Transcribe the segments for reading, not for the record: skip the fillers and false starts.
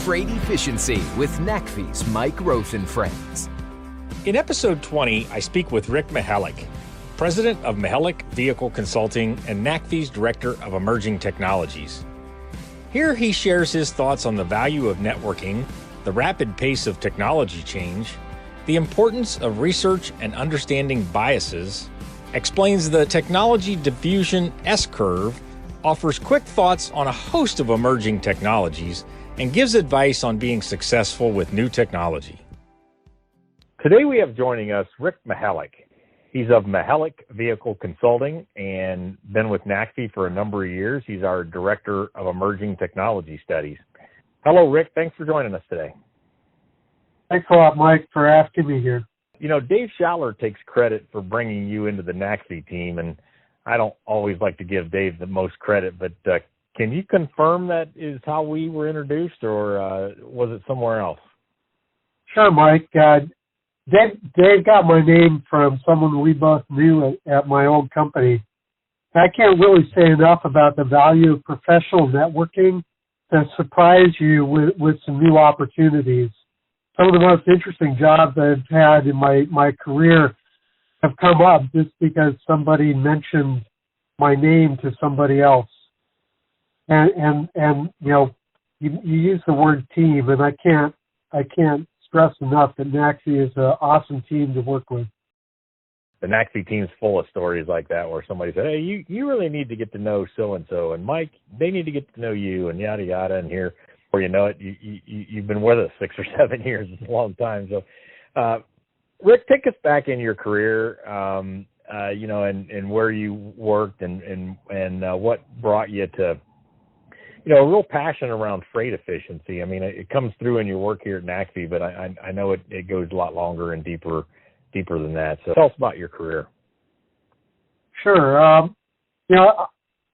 Freight Efficiency with NACFE's Mike Roth and Friends. In episode 20, I speak with Rick Mihelic, president of Mihelic Vehicle Consulting and NACFE's director of emerging technologies. Here he shares his thoughts on the value of networking, the rapid pace of technology change, the importance of research and understanding biases, explains the technology diffusion S-curve, offers quick thoughts on a host of emerging technologies, and gives advice on being successful with new technology. Today we have joining us Rick Mihelic. He's of Mihelic Vehicle Consulting and been with NACFE for a number of years. He's our Director of Emerging Technology Studies. Hello, Rick. Thanks for joining us today. Thanks a lot, Mike, for asking me here. You know, Dave Schaller takes credit for bringing you into the NACFE team, and I don't always like to give Dave the most credit, but can you confirm that is how we were introduced, or was it somewhere else? Sure, Mike. Dave got my name from someone we both knew at my old company. I can't really say enough about the value of professional networking to surprise you with some new opportunities. Some of the most interesting jobs I've had in my career have come up just because somebody mentioned my name to somebody else. And you know, you use the word team, and I can't stress enough that NACFE is an awesome team to work with. The NACFE team's full of stories like that where somebody said, hey, you really need to get to know so-and-so, and Mike, they need to get to know you, and yada, yada, and here, before you know it, you've been with us 6 or 7 years. It's a long time. So, Rick, take us back in your career, you know, and where you worked and what brought you to, you know, a real passion around freight efficiency. I mean, it comes through in your work here at NACFE, but I know it goes a lot longer and deeper than that. So tell us about your career. Sure. You know,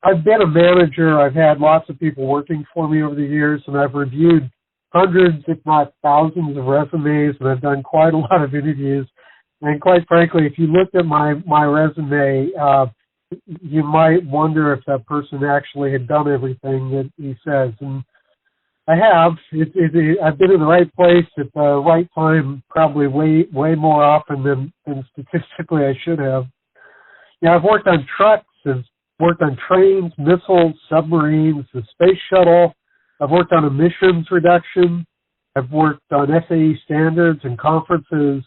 I've been a manager. I've had lots of people working for me over the years, and I've reviewed hundreds, if not thousands, of resumes, and I've done quite a lot of interviews. And quite frankly, if you looked at my resume, you might wonder if that person actually had done everything that he says. And I have. I've been in the right place at the right time, probably way more often than statistically I should have. You know, I've worked on trucks, I've worked on trains, missiles, submarines, the space shuttle. I've worked on emissions reduction. I've worked on SAE standards and conferences.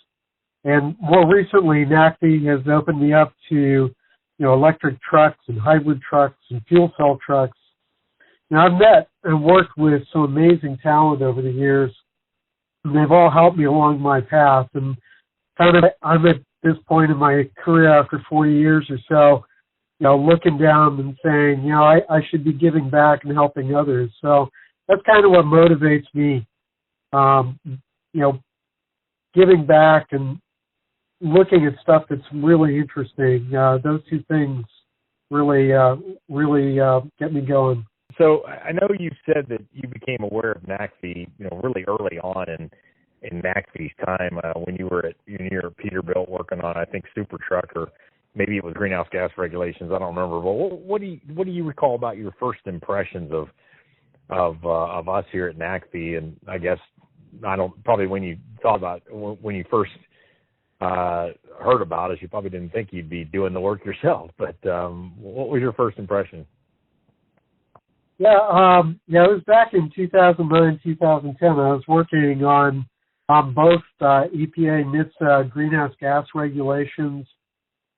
And more recently, NACFE has opened me up to, you know, electric trucks and hybrid trucks and fuel cell trucks. Now, I've met and worked with some amazing talent over the years, and they've all helped me along my path. And kind of, I'm at this point in my career after 40 years or so, you know, looking down and saying, you know, I should be giving back and helping others. So that's kind of what motivates me, you know, giving back and looking at stuff that's really interesting. Those two things really get me going. So I know you said that you became aware of NACFE, you know, really early on in NACFE's time when you were at Peterbilt working on, I think, Super Truck, or maybe it was greenhouse gas regulations. I don't remember. But what do you recall about your first impressions of us here at NACFE? And I guess probably when you thought about when you first heard about us, you probably didn't think you'd be doing the work yourself. But what was your first impression? Yeah, it was back in 2009, 2010. I was working on both EPA NHTSA greenhouse gas regulations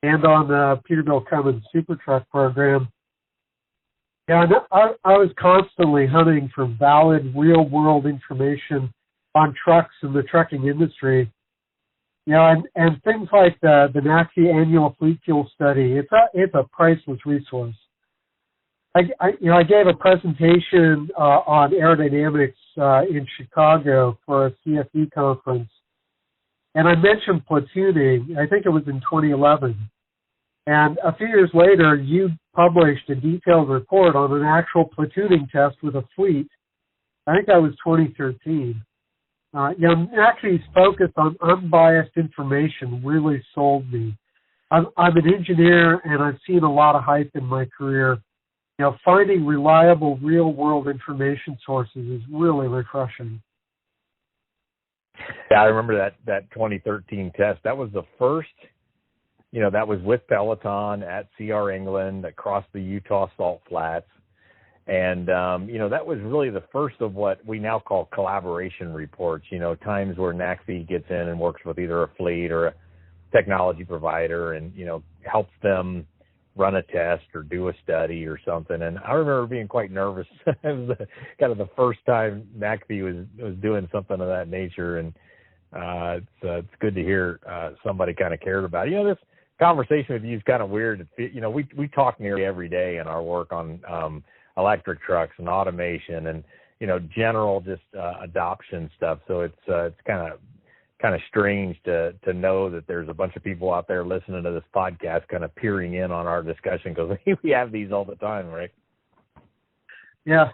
and on the Peterbilt Cummins Super Truck program. Yeah, I was constantly hunting for valid, real-world information on trucks and the trucking industry. You know, and things like the NACFE annual fleet fuel study, it's a priceless resource. I gave a presentation on aerodynamics in Chicago for a CFE conference, and I mentioned platooning. I think it was in 2011. And a few years later, you published a detailed report on an actual platooning test with a fleet. I think that was 2013. NACFE's focus on unbiased information really sold me. I'm an engineer, and I've seen a lot of hype in my career. finding reliable real-world information sources is really refreshing. Yeah, I remember that 2013 test. That was the first, that was with Peloton at CR England across the Utah Salt Flats. And, that was really the first of what we now call collaboration reports, times where NACFE gets in and works with either a fleet or a technology provider and, helps them run a test or do a study or something. And I remember being quite nervous. It was kind of the first time NACFE was doing something of that nature. And it's good to hear somebody kind of cared about it. This conversation with you is kind of weird. We talk nearly every day in our work on electric trucks and automation and, general just adoption stuff. So it's kind of strange to know that there's a bunch of people out there listening to this podcast kind of peering in on our discussion, because we have these all the time, right? Yeah,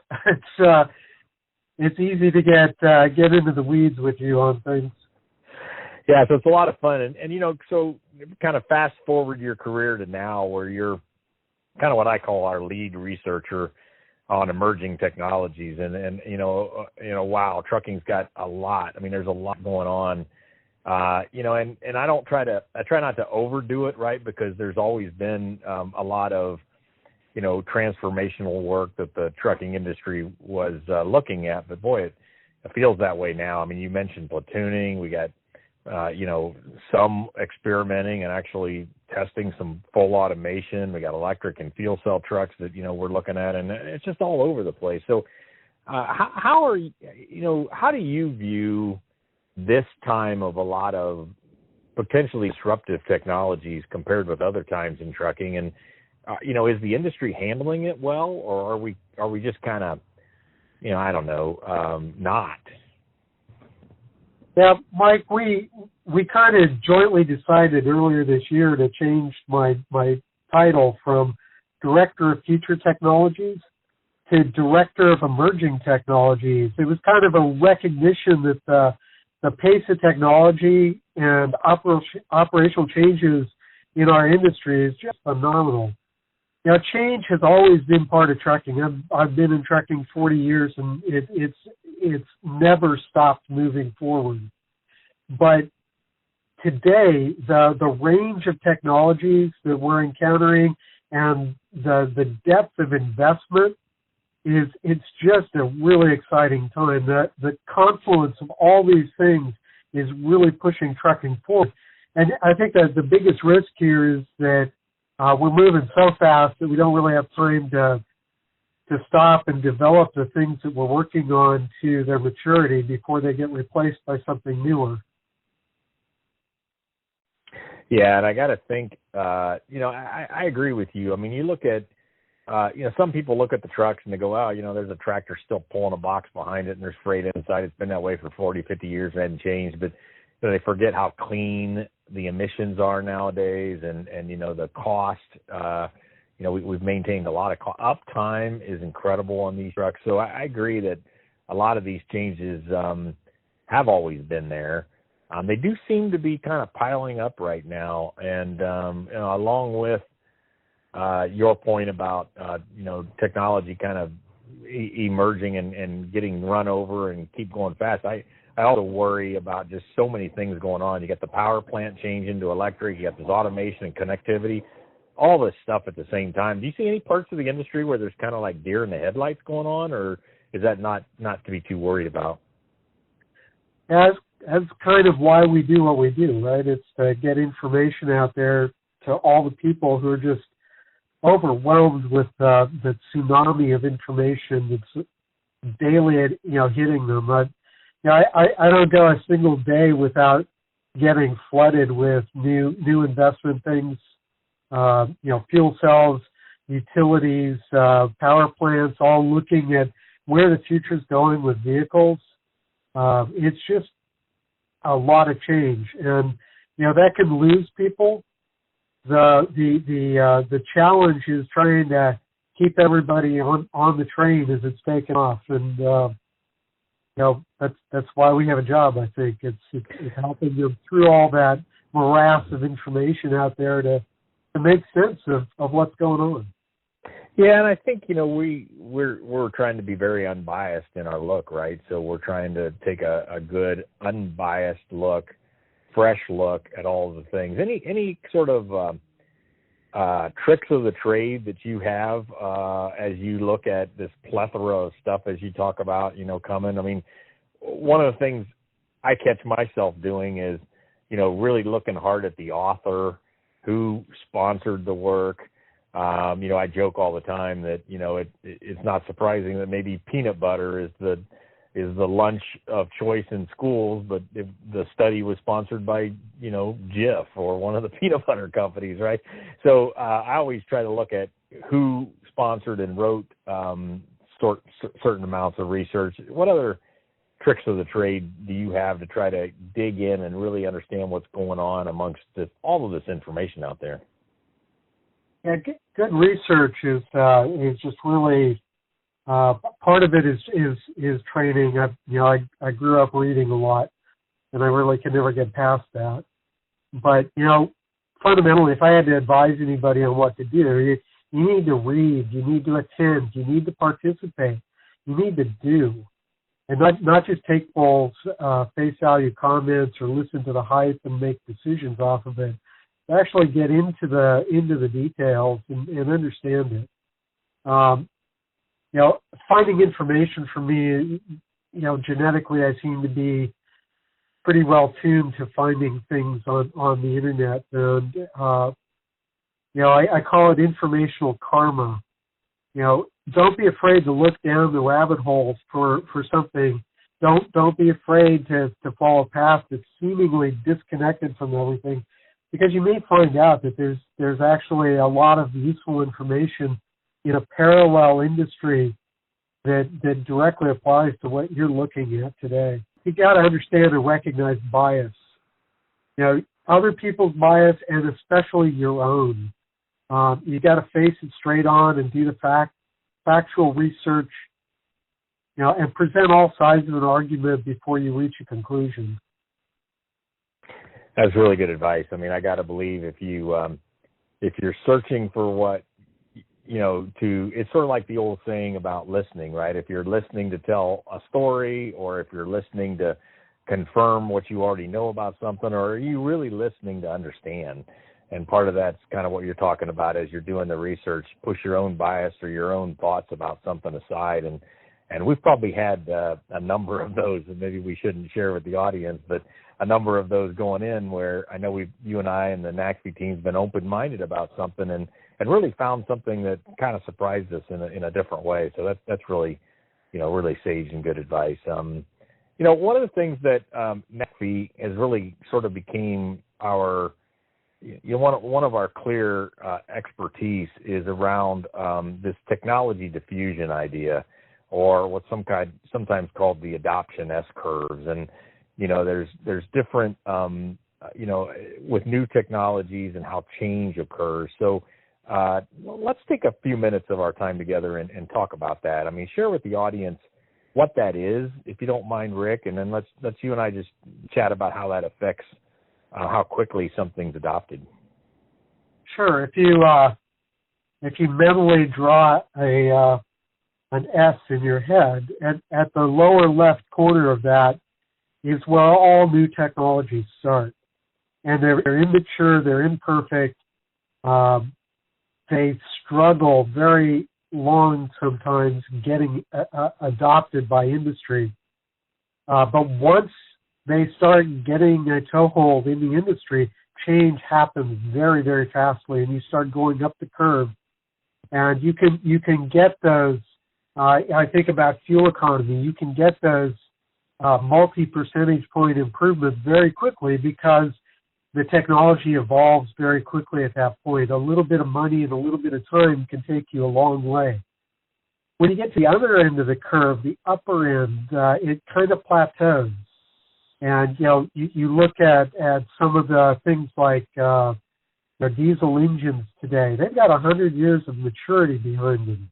it's easy to get into the weeds with you on things. Yeah, so it's a lot of fun. And so kind of fast forward your career to now, where you're kind of what I call our lead researcher on emerging technologies. And wow, trucking's got a lot. I mean, there's a lot going on. And I try not to overdo it, right? Because there's always been a lot of, transformational work that the trucking industry was looking at. But boy, it feels that way now. I mean, you mentioned platooning. We got, some experimenting and actually testing some full automation. We got electric and fuel cell trucks that, we're looking at, and it's just all over the place. So how do you view this time of a lot of potentially disruptive technologies compared with other times in trucking? And, is the industry handling it well, or are we just kind of, not? Yeah, Mike, we kind of jointly decided earlier this year to change my title from Director of Future Technologies to Director of Emerging Technologies. It was kind of a recognition that the pace of technology and operational changes in our industry is just phenomenal. Change has always been part of trucking. I've been in trucking 40 years, and it's never stopped moving forward. But today, the range of technologies that we're encountering and the depth of investment it's just a really exciting time. The confluence of all these things is really pushing trucking forward. And I think that the biggest risk here is that we're moving so fast that we don't really have time to stop and develop the things that we're working on to their maturity before they get replaced by something newer. Yeah, and I got to think, I agree with you. I mean, you look at, some people look at the trucks and they go, oh, there's a tractor still pulling a box behind it and there's freight inside. It's been that way for 40, 50 years. It hadn't changed. But they forget how clean the emissions are nowadays and the cost. We've maintained a lot of uptime is incredible on these trucks. So I agree that a lot of these changes have always been there. They do seem to be kind of piling up right now. And, along with your point about, technology kind of emerging and getting run over and keep going fast, I also worry about just so many things going on. You got the power plant change into electric, you got this automation and connectivity, all this stuff at the same time. Do you see any parts of the industry where there's kind of like deer in the headlights going on, or is that not to be too worried about? That's kind of why we do what we do, right? It's to get information out there to all the people who are just overwhelmed with the tsunami of information that's daily, hitting them. I don't go a single day without getting flooded with new investment things, fuel cells, utilities, power plants, all looking at where the future's going with vehicles. It's just a lot of change, and that can lose people. The challenge is trying to keep everybody on the train as it's taking off, and that's why we have a job. I think it's helping them through all that morass of information out there to make sense of what's going on. Yeah, and I think we're trying to be very unbiased in our look, right? So we're trying to take a good unbiased look, fresh look at all of the things. Any sort of tricks of the trade that you have as you look at this plethora of stuff as you talk about, coming? I mean, one of the things I catch myself doing is, really looking hard at the author, who sponsored the work. I joke all the time that, it's not surprising that maybe peanut butter is the lunch of choice in schools, but if the study was sponsored by, Jif or one of the peanut butter companies, right? So I always try to look at who sponsored and wrote certain amounts of research. What other tricks of the trade do you have to try to dig in and really understand what's going on amongst all of this information out there? Yeah, good research is just really part of it is training. I grew up reading a lot, and I really could never get past that. But fundamentally, if I had to advise anybody on what to do, you need to read, you need to attend, you need to participate, you need to do, and not just take people's face value comments or listen to the hype and make decisions off of it. Actually get into the details and understand it. Finding information for me, genetically I seem to be pretty well tuned to finding things on the internet, and I call it informational karma. Don't be afraid to look down the rabbit holes for something. Don't be afraid to follow a path that's seemingly disconnected from everything, because you may find out that there's actually a lot of useful information in a parallel industry that directly applies to what you're looking at today. You got to understand and recognize bias. Other people's bias, and especially your own. You got to face it straight on and do the factual research, and present all sides of an argument before you reach a conclusion. That's really good advice. I mean, I got to believe if you're searching for what, it's sort of like the old saying about listening, right? If you're listening to tell a story, or if you're listening to confirm what you already know about something, or are you really listening to understand? And part of that's kind of what you're talking about as you're doing the research. Push your own bias or your own thoughts about something aside. And we've probably had a number of those that maybe we shouldn't share with the audience, but a number of those going in where I know you and I and the NACFE team's been open-minded about something and really found something that kind of surprised us in a different way. So that's really, really sage and good advice. One of the things that NACFE has really sort of became our, one of our clear expertise is around this technology diffusion idea, or what's sometimes called the adoption S-curves. And there's different, with new technologies and how change occurs. So let's take a few minutes of our time together and talk about that. I mean, share with the audience what that is, if you don't mind, Rick, and then let's you and I just chat about how that affects how quickly something's adopted. Sure. If you mentally draw an S in your head, at the lower left corner of that is where all new technologies start. And they're immature, they're imperfect, they struggle very long sometimes getting adopted by industry. But once they start getting a toehold in the industry, change happens very, very fastly, and you start going up the curve. And you can get those, I think about fuel economy, you can get those multi-percentage point improvements very quickly because the technology evolves very quickly at that point. A little bit of money and a little bit of time can take you a long way. When you get to the other end of the curve, the upper end, it kind of plateaus. And, you look at some of the things like diesel engines today. They've got 100 years of maturity behind them.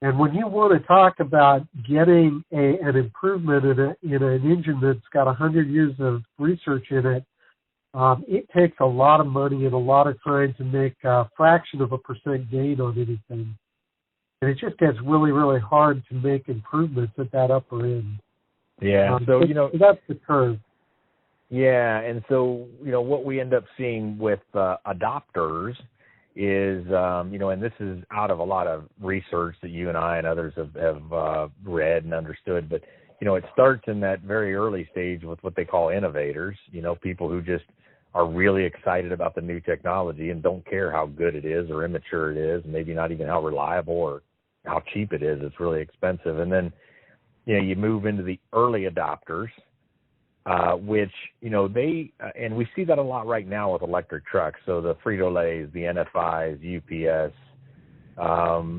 And when you want to talk about getting an improvement in an engine that's got 100 years of research in it, it takes a lot of money and a lot of time to make a fraction of a percent gain on anything. and it just gets really, really hard to make improvements at that upper end. Yeah, so, that's the curve. Yeah, and so, what we end up seeing with adopters is, and this is out of a lot of research that you and I and others have read and understood, but, it starts in that very early stage with what they call innovators, people who just are really excited about the new technology and don't care how good it is or immature it is, maybe not even how reliable or how cheap it is. It's really expensive. And then, you move into the early adopters, which, they, and we see that a lot right now with electric trucks. So the Frito-Lays, the NFIs, UPS,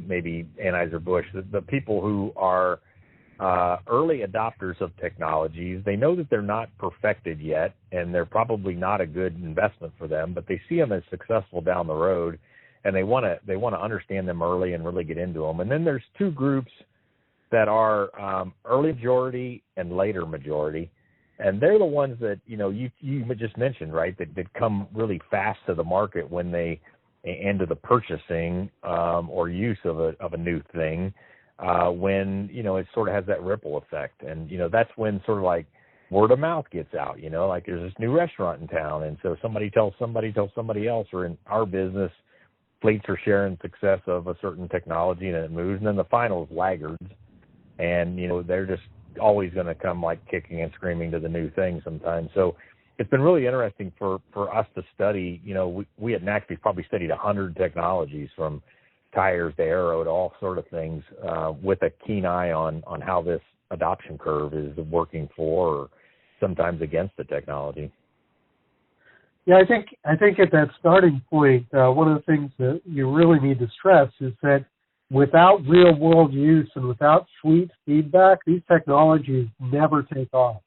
maybe Anheuser-Busch, the people who are early adopters of technologies, they know that they're not perfected yet, and they're probably not a good investment for them, but they see them as successful down the road, and they want to understand them early and really get into them. And then there's two groups that are early majority and later majority, and they're the ones that you just mentioned, right? That come really fast to the market when they into the purchasing or use of a new thing. When, it sort of has that ripple effect. And, that's when sort of like word of mouth gets out, like there's this new restaurant in town. And so somebody tells somebody else, or in our business, fleets are sharing success of a certain technology and it moves. And then the final is laggards. And, they're just always going to come like kicking and screaming to the new thing sometimes. So it's been really interesting for us to study. We at NACFE probably studied 100 technologies, from tires to aero to all sort of things, with a keen eye on how this adoption curve is working for or sometimes against the technology. Yeah, I think at that starting point, one of the things that you really need to stress is that without real world use and without fleet feedback, these technologies never take off.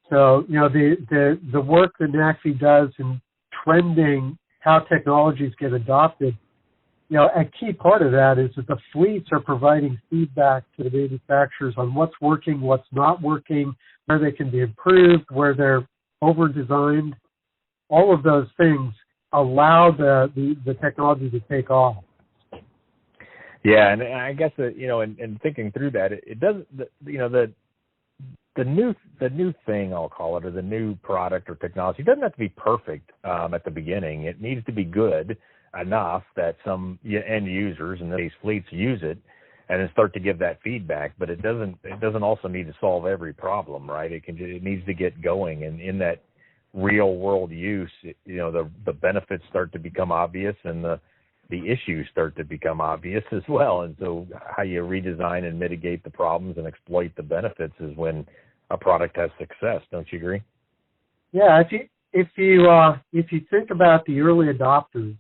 So, the work that NACFE does in trending how technologies get adopted, a key part of that is that the fleets are providing feedback to the manufacturers on what's working, what's not working, where they can be improved, where they're over-designed. All of those things allow the technology to take off. Yeah, and I guess that, in thinking through that, it doesn't, the new thing, I'll call it, or the new product or technology, doesn't have to be perfect at the beginning. It needs to be good enough that some end users and these fleets use it and then start to give that feedback. But it doesn't also need to solve every problem, right? It needs to get going, and in that real world use, the benefits start to become obvious, and the issues start to become obvious as well. And so how you redesign and mitigate the problems and exploit the benefits is when a product has success. Don't you agree? Yeah, if you think about the early adopters,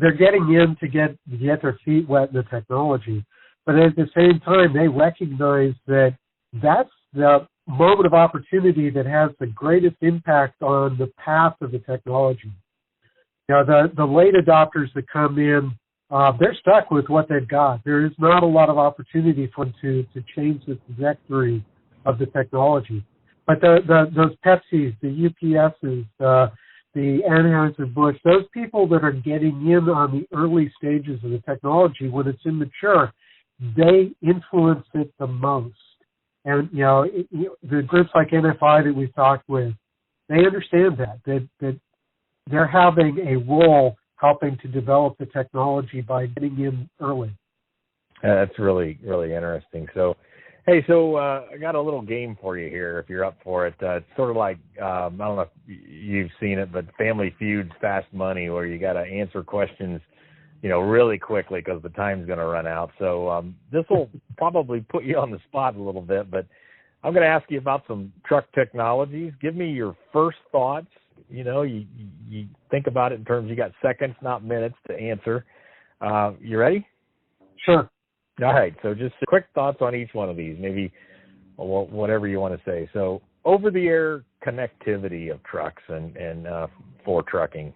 they're getting in to get their feet wet in the technology, but at the same time, they recognize that that's the moment of opportunity that has the greatest impact on the path of the technology. The late adopters that come in, they're stuck with what they've got. There is not a lot of opportunity for them to change the trajectory of the technology. But those Pepsis, the UPSs, the Anheuser-Busch, those people that are getting in on the early stages of the technology when it's immature, they influence it the most. And, the groups like NFI that we've talked with, they understand that they're having a role helping to develop the technology by getting in early. That's really, really interesting. So, hey, I got a little game for you here if you're up for it. It's sort of like, I don't know if you've seen it, but Family Feud's Fast Money, where you got to answer questions, really quickly because the time's going to run out. So this will probably put you on the spot a little bit, but I'm going to ask you about some truck technologies. Give me your first thoughts. You think about it in terms, you got seconds, not minutes to answer. You ready? Sure. All right. So just quick thoughts on each one of these, maybe whatever you want to say. So over-the-air connectivity of trucks and for trucking.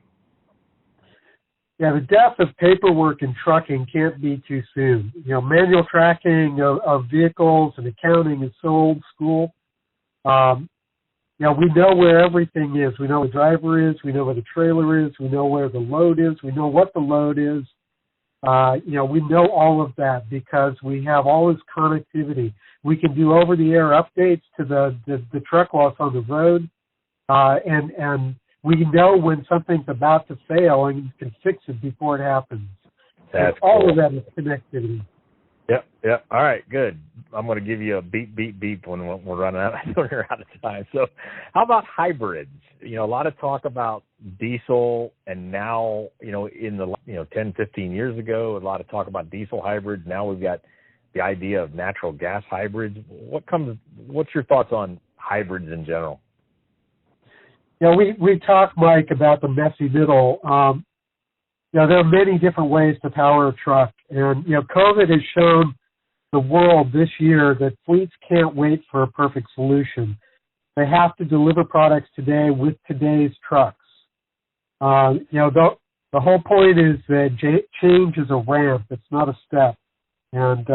Yeah, the death of paperwork in trucking can't be too soon. Manual tracking of vehicles and accounting is so old school. We know where everything is. We know where the driver is. We know where the trailer is. We know where the load is. We know what the load is. We know all of that because we have all this connectivity. We can do over-the-air updates to the truck while it's on the road, and we know when something's about to fail and can fix it before it happens. That's all cool. of that is connectivity. Yep. All right, good. I'm going to give you a beep when we're running out. We're out of time. So how about hybrids? A lot of talk about diesel, and now, in the 10, 15 years ago, a lot of talk about diesel hybrids. Now we've got the idea of natural gas hybrids. What's your thoughts on hybrids in general? We talked, Mike, about the messy middle. There are many different ways to power a truck. And, COVID has shown the world this year that fleets can't wait for a perfect solution. They have to deliver products today with today's trucks. The whole point is that change is a ramp. It's not a step. And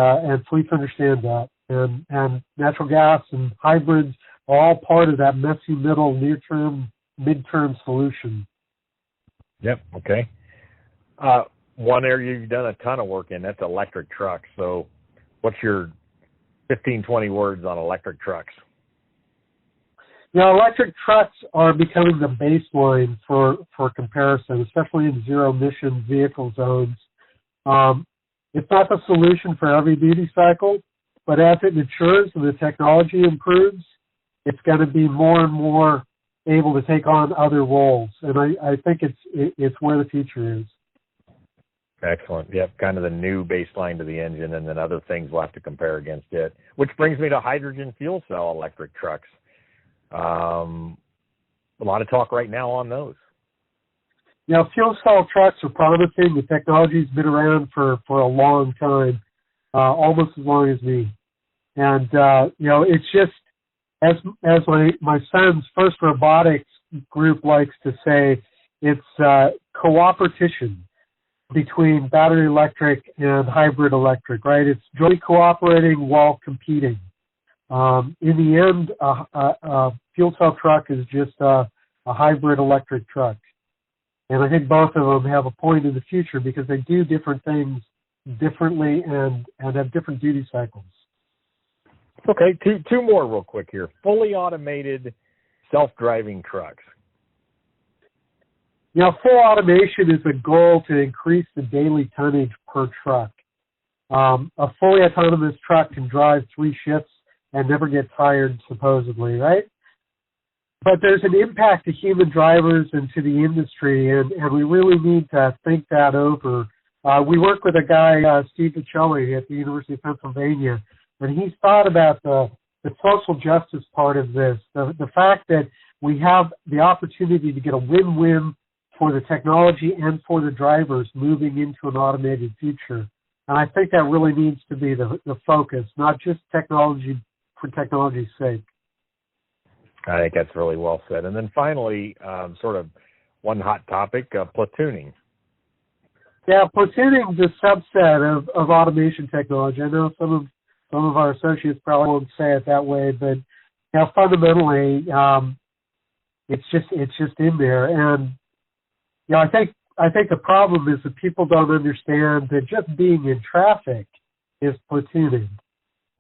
fleets understand that. And natural gas and hybrids are all part of that messy middle, near-term, midterm solution. Yep. Okay. One area you've done a ton of work in, that's electric trucks. So what's your 15, 20 words on electric trucks? Electric trucks are becoming the baseline for comparison, especially in zero-emission vehicle zones. It's not the solution for every duty cycle, but as it matures and the technology improves, it's going to be more and more able to take on other roles. And I think it's where the future is. Excellent. Yep, kind of the new baseline to the engine, and then other things we'll have to compare against it. Which brings me to hydrogen fuel cell electric trucks. A lot of talk right now on those. Fuel cell trucks are promising. The technology's been around for a long time, almost as long as me. And, it's just, as my son's first robotics group likes to say, it's cooperation between battery electric and hybrid electric, right? It's jointly cooperating while competing. In the end, a fuel cell truck is just a hybrid electric truck. And I think both of them have a point in the future because they do different things differently and have different duty cycles. Okay, two more real quick here. Fully automated self-driving trucks. Full automation is a goal to increase the daily tonnage per truck. A fully autonomous truck can drive 3 shifts and never get tired, supposedly, right? But there's an impact to human drivers and to the industry, and we really need to think that over. We work with a guy, Steve Pichelli, at the University of Pennsylvania, and he's thought about the social justice part of this, the fact that we have the opportunity to get a win-win for the technology and for the drivers moving into an automated future. And I think that really needs to be the focus, not just technology for technology's sake. I think that's really well said. And then finally, sort of one hot topic, platooning. Yeah, platooning is a subset of automation technology. I know some of our associates probably won't say it that way, but fundamentally, it's just in there. And I think the problem is that people don't understand that just being in traffic is platooning.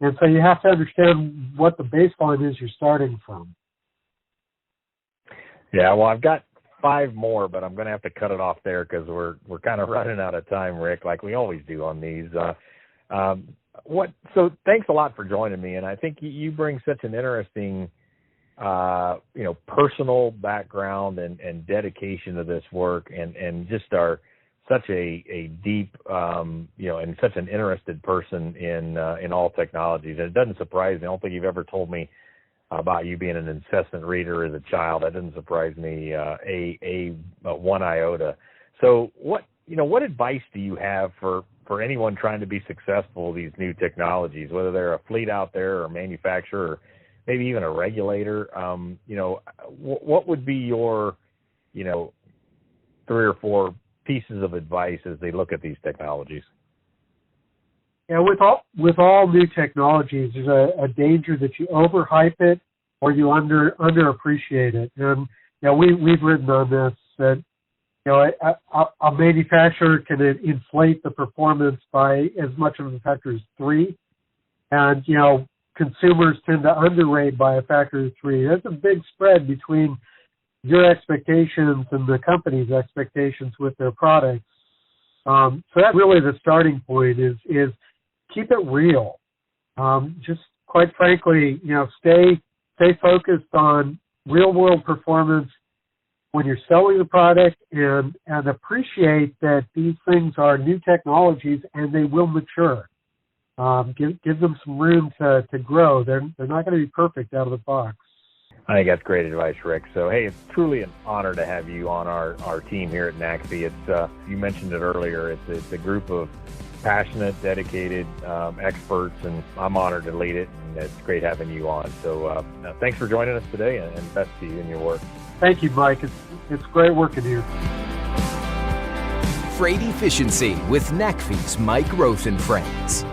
And so you have to understand what the baseline is you're starting from. Yeah, well, I've got 5 more, but I'm going to have to cut it off there because we're kind of running out of time, Rick, like we always do on these. So thanks a lot for joining me, and I think you bring such an interesting personal background and dedication to this work, and just are such a deep, and such an interested person in all technologies. And it doesn't surprise me. I don't think you've ever told me about you being an incessant reader as a child. That doesn't surprise me one iota. So what advice do you have for anyone trying to be successful with these new technologies, whether they're a fleet out there or a manufacturer or maybe even a regulator? What would be your 3 or 4 pieces of advice as they look at these technologies? Yeah, with all new technologies, there's a danger that you overhype it or you underappreciate it. And we've written on this that a manufacturer can inflate the performance by as much of a factor as 3, and consumers tend to underrate by a factor of 3. There's a big spread between your expectations and the company's expectations with their products. So that's really the starting point is keep it real. Just quite frankly, stay focused on real world performance when you're selling the product, and appreciate that these things are new technologies and they will mature. Give them some room to grow. They're not going to be perfect out of the box. I think that's great advice, Rick. So, hey, it's truly an honor to have you on our team here at NACFE. It's you mentioned it earlier. It's a group of passionate, dedicated experts, and I'm honored to lead it, and it's great having you on. So thanks for joining us today, and best to you in your work. Thank you, Mike. It's great working here. Freight Efficiency with NACFE's Mike Roth and Friends.